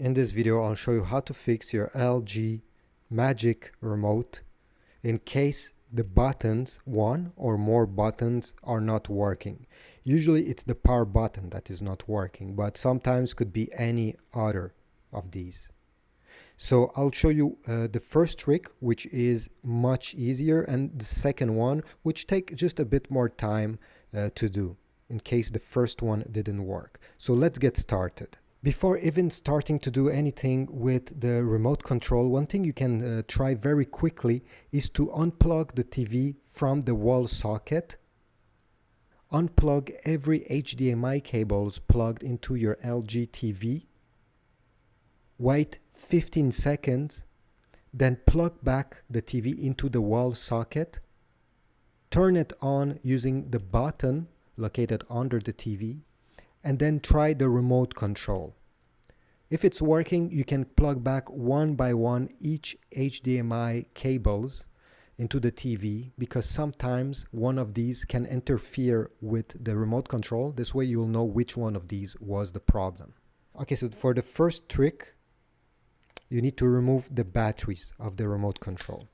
In this video, I'll show you how to fix your LG Magic Remote in case the buttons, one or more buttons, are not working. Usually it's the power button that is not working, but sometimes could be any other of these. So I'll show you the first trick, which is much easier, and the second one, which take just a bit more time to do in case the first one didn't work. So let's get started. Before even starting to do anything with the remote control, one thing you can try very quickly is to unplug the TV from the wall socket. Unplug every HDMI cables plugged into your LG TV. Wait 15 seconds, then plug back the TV into the wall socket. Turn it on using the button located under the TV, and then try the remote control. If it's working, you can plug back one by one each HDMI cables into the TV, because sometimes one of these can interfere with the remote control. This way you'll know which one of these was the problem. Okay, so for the first trick, you need to remove the batteries of the remote control.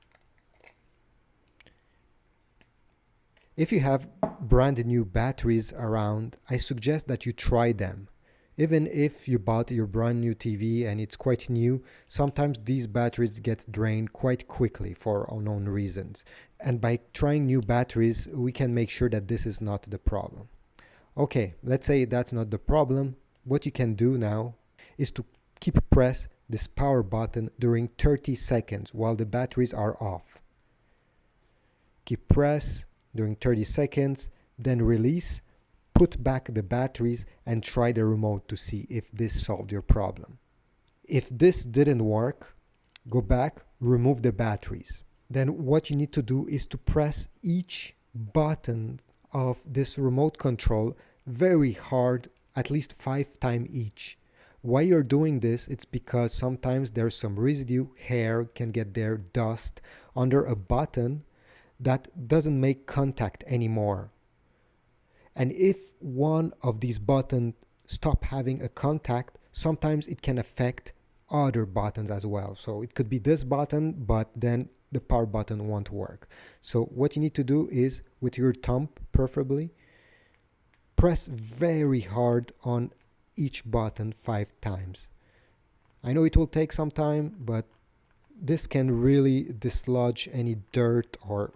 If you have brand new batteries around, I suggest that you try them. Even if you bought your brand new TV and it's quite new, sometimes these batteries get drained quite quickly for unknown reasons. And by trying new batteries, we can make sure that this is not the problem. Okay, let's say that's not the problem. What you can do now is to keep press this power button during 30 seconds while the batteries are off. Keep press during 30 seconds, then release, put back the batteries and try the remote to see if this solved your problem. If this didn't work, go back, remove the batteries. Then what you need to do is to press each button of this remote control very hard, at least 5 times each. Why you're doing this, it's because sometimes there's some residue, hair can get there, dust under a button that doesn't make contact anymore. And if one of these buttons stop having a contact, sometimes it can affect other buttons as well. So it could be this button, but then the power button won't work. So what you need to do is, with your thumb preferably, press very hard on each button 5 times. I know it will take some time, but this can really dislodge any dirt or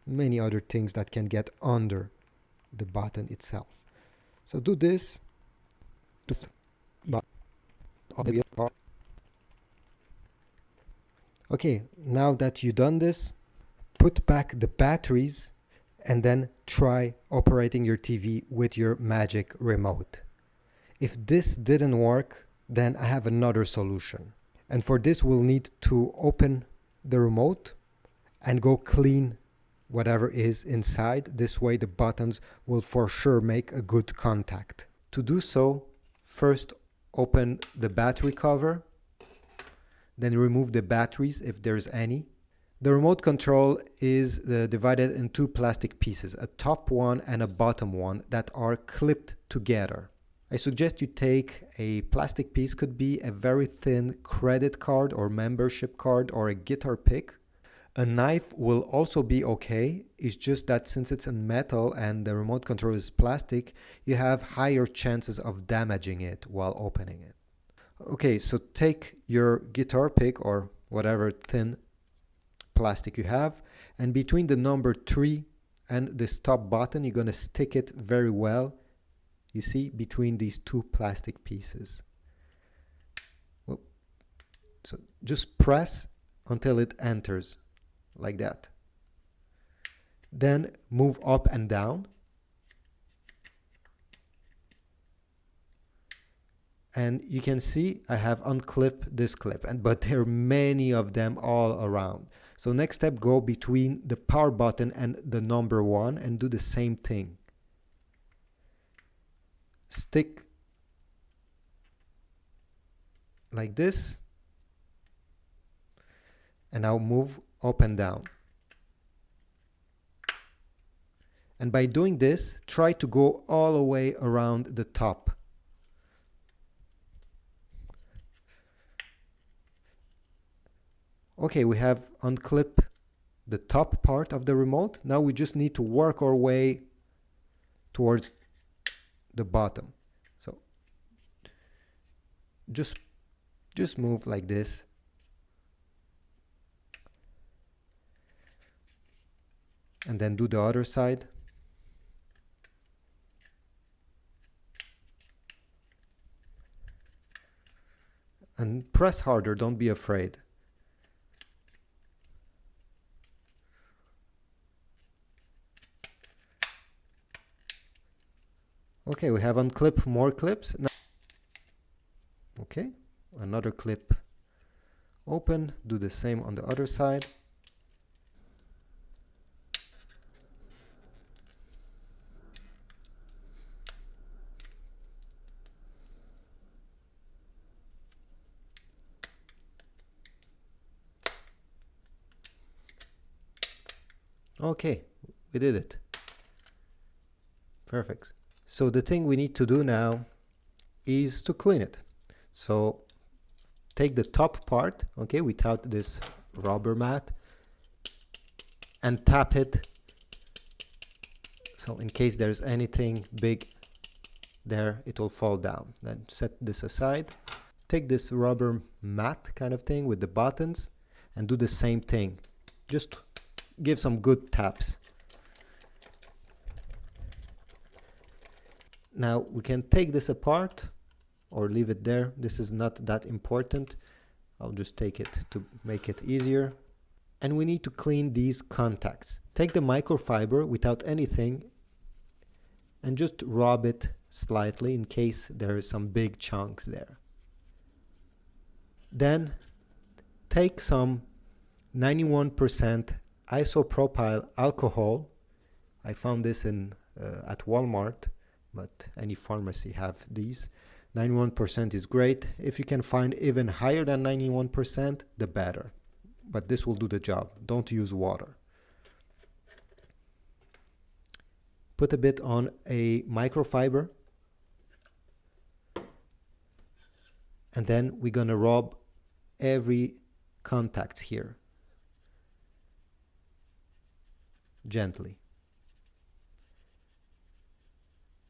many other things that can get under the button itself. So do this. Okay, now that you've done this, put back the batteries and then try operating your TV with your Magic Remote. If this didn't work, then I have another solution. And for this, we'll need to open the remote and go clean whatever is inside. This way the buttons will for sure make a good contact. To do so, first open the battery cover, then remove the batteries if there's any. The remote control is divided in 2 plastic pieces, a top one and a bottom one, that are clipped together. I suggest you take a plastic piece, could be a very thin credit card or membership card or a guitar pick. A knife will also be okay. It's just that since it's in metal and the remote control is plastic, you have higher chances of damaging it while opening it. Okay, so take your guitar pick or whatever thin plastic you have, and between the number 3 and this top button, you're going to stick it very well. You see, between these 2 plastic pieces. So just press until it enters. Like that. Then move up and down. And you can see I have unclipped this clip, but there are many of them all around. So next step, go between the power button and the number 1 and do the same thing. Stick like this. And now move up and down. And by doing this, try to go all the way around the top. Okay, we have unclipped the top part of the remote. Now we just need to work our way towards the bottom. So just move like this. And then do the other side. And press harder, don't be afraid. Okay, we have unclipped more clips. Now, okay, another clip open, do the same on the other side. Okay, we did it. Perfect. So the thing we need to do now is to clean it. So take the top part, okay, without this rubber mat, and tap it. So in case there's anything big there, it will fall down. Then set this aside. Take this rubber mat kind of thing with the buttons and do the same thing. Just give some good taps. Now we can take this apart or leave it there. This is not that important. I'll just take it to make it easier. And we need to clean these contacts. Take the microfiber without anything and just rub it slightly in case there is some big chunks there. Then take some 91% isopropyl alcohol. I found this in at Walmart, but any pharmacy have these. 91% is great. If you can find even higher than 91%, the better. But this will do the job. Don't use water. Put a bit on a microfiber. And then we're gonna rub every contacts here. Gently.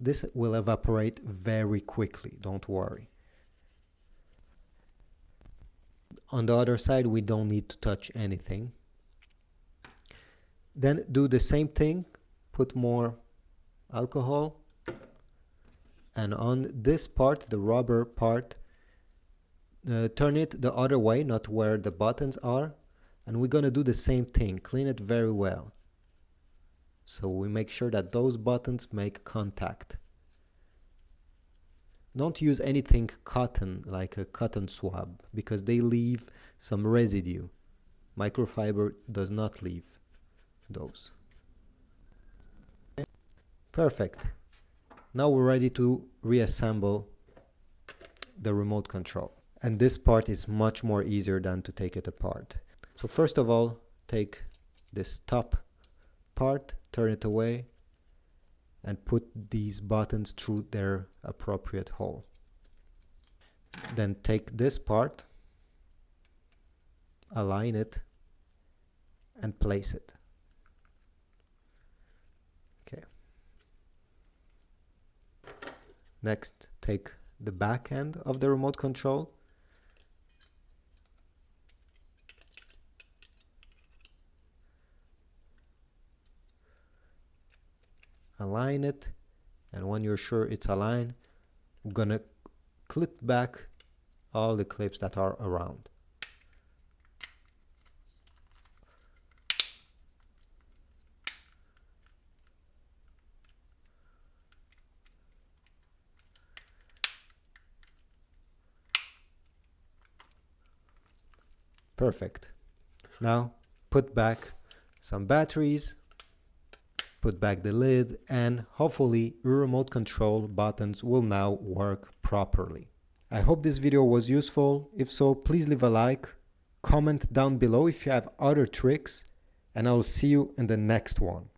This will evaporate very quickly, don't worry. On the other side, we don't need to touch anything. Then do the same thing, put more alcohol, and on this part, the rubber part, turn it the other way, not where the buttons are, and we're gonna do the same thing, clean it very well. So we make sure that those buttons make contact. Don't use anything cotton, like a cotton swab, because they leave some residue. Microfiber does not leave those. Perfect. Now we're ready to reassemble the remote control. And this part is much more easier than to take it apart. So first of all, take this top part, turn it away, and put these buttons through their appropriate hole. Then take this part, align it, and place it. Okay. Next, take the back end of the remote control, align it, and when you're sure it's aligned, we're gonna clip back all the clips that are around. Perfect. Now put back some batteries, put back the lid, and hopefully your remote control buttons will now work properly. I hope this video was useful. If so, please leave a like, comment down below if you have other tricks, and I'll see you in the next one.